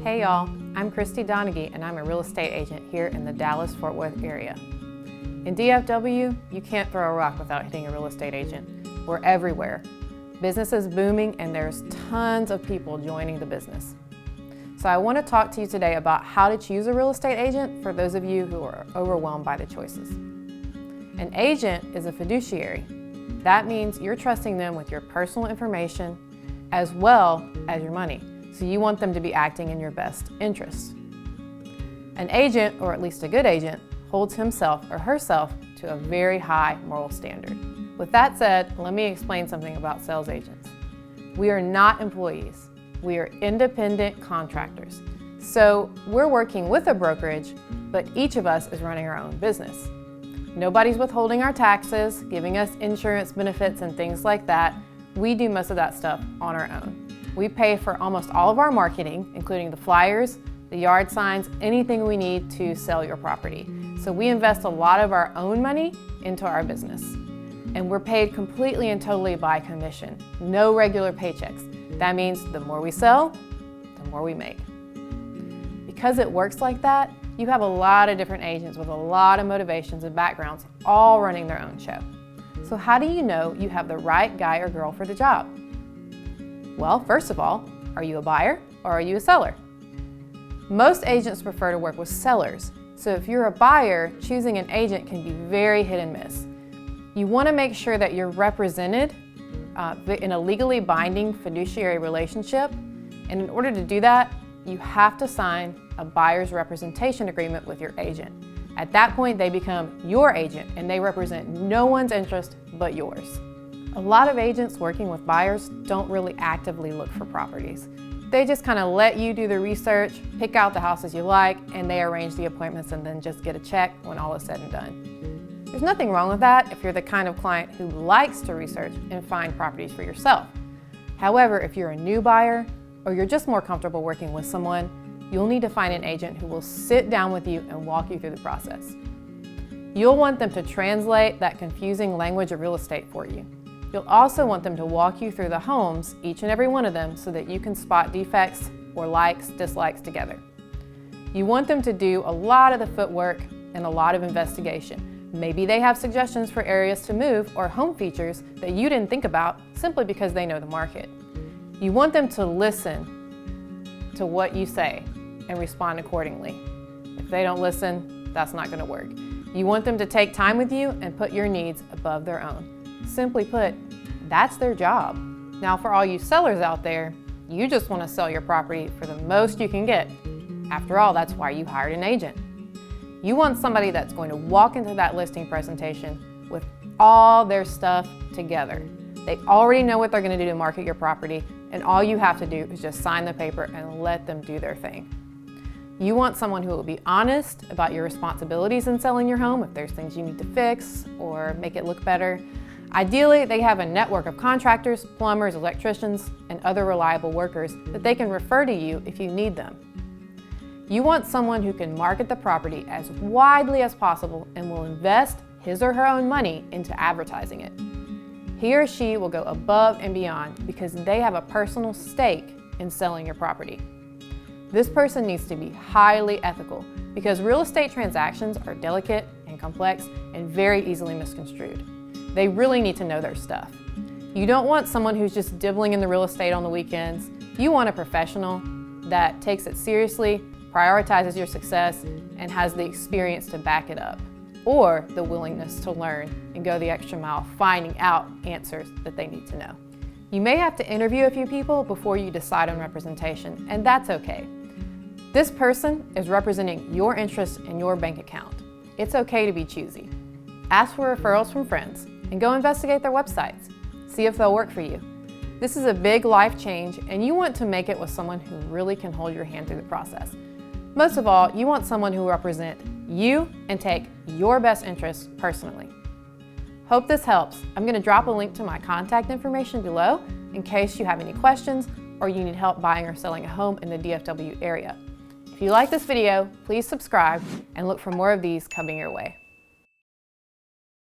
Hey y'all, I'm Christy Donaghy and I'm a real estate agent here in the Dallas-Fort Worth area. In DFW, you can't throw a rock without hitting a real estate agent. We're everywhere. Business is booming and there's tons of people joining the business. So I want to talk to you today about how to choose a real estate agent for those of you who are overwhelmed by the choices. An agent is a fiduciary. That means you're trusting them with your personal information as well as your money. So you want them to be acting in your best interest. An agent, or at least a good agent, holds himself or herself to a very high moral standard. With that said, let me explain something about sales agents. We are not employees. We are independent contractors. So we're working with a brokerage, but each of us is running our own business. Nobody's withholding our taxes, giving us insurance benefits and things like that. We do most of that stuff on our own. We pay for almost all of our marketing, including the flyers, the yard signs, anything we need to sell your property. So we invest a lot of our own money into our business. And we're paid completely and totally by commission, no regular paychecks. That means the more we sell, the more we make. Because it works like that, you have a lot of different agents with a lot of motivations and backgrounds, all running their own show. So how do you know you have the right guy or girl for the job? Well, first of all, are you a buyer or are you a seller? Most agents prefer to work with sellers. So if you're a buyer, choosing an agent can be very hit and miss. You want to make sure that you're represented in a legally binding fiduciary relationship. And in order to do that, you have to sign a buyer's representation agreement with your agent. At that point, they become your agent and they represent no one's interest but yours. A lot of agents working with buyers don't really actively look for properties. They just kind of let you do the research, pick out the houses you like, and they arrange the appointments and then just get a check when all is said and done. There's nothing wrong with that if you're the kind of client who likes to research and find properties for yourself. However, if you're a new buyer or you're just more comfortable working with someone, you'll need to find an agent who will sit down with you and walk you through the process. You'll want them to translate that confusing language of real estate for you. You'll also want them to walk you through the homes, each and every one of them, so that you can spot defects or likes, dislikes together. You want them to do a lot of the footwork and a lot of investigation. Maybe they have suggestions for areas to move or home features that you didn't think about simply because they know the market. You want them to listen to what you say and respond accordingly. If they don't listen, that's not going to work. You want them to take time with you and put your needs above their own. Simply put, that's their job. Now for all you sellers out there, you just want to sell your property for the most you can get. After all, that's why you hired an agent. You want somebody that's going to walk into that listing presentation with all their stuff together. They already know what they're going to do to market your property, and all you have to do is just sign the paper and let them do their thing. You want someone who will be honest about your responsibilities in selling your home, if there's things you need to fix or make it look better. Ideally, they have a network of contractors, plumbers, electricians, and other reliable workers that they can refer to you if you need them. You want someone who can market the property as widely as possible and will invest his or her own money into advertising it. He or she will go above and beyond because they have a personal stake in selling your property. This person needs to be highly ethical because real estate transactions are delicate and complex and very easily misconstrued. They really need to know their stuff. You don't want someone who's just dibbling in the real estate on the weekends. You want a professional that takes it seriously, prioritizes your success, and has the experience to back it up, or the willingness to learn and go the extra mile finding out answers that they need to know. You may have to interview a few people before you decide on representation, and that's okay. This person is representing your interests in your bank account. It's okay to be choosy. Ask for referrals from friends and go investigate their websites. See if they'll work for you. This is a big life change and you want to make it with someone who really can hold your hand through the process. Most of all, you want someone who will represent you and take your best interests personally. Hope this helps. I'm going to drop a link to my contact information below in case you have any questions or you need help buying or selling a home in the DFW area. If you like this video, please subscribe and look for more of these coming your way.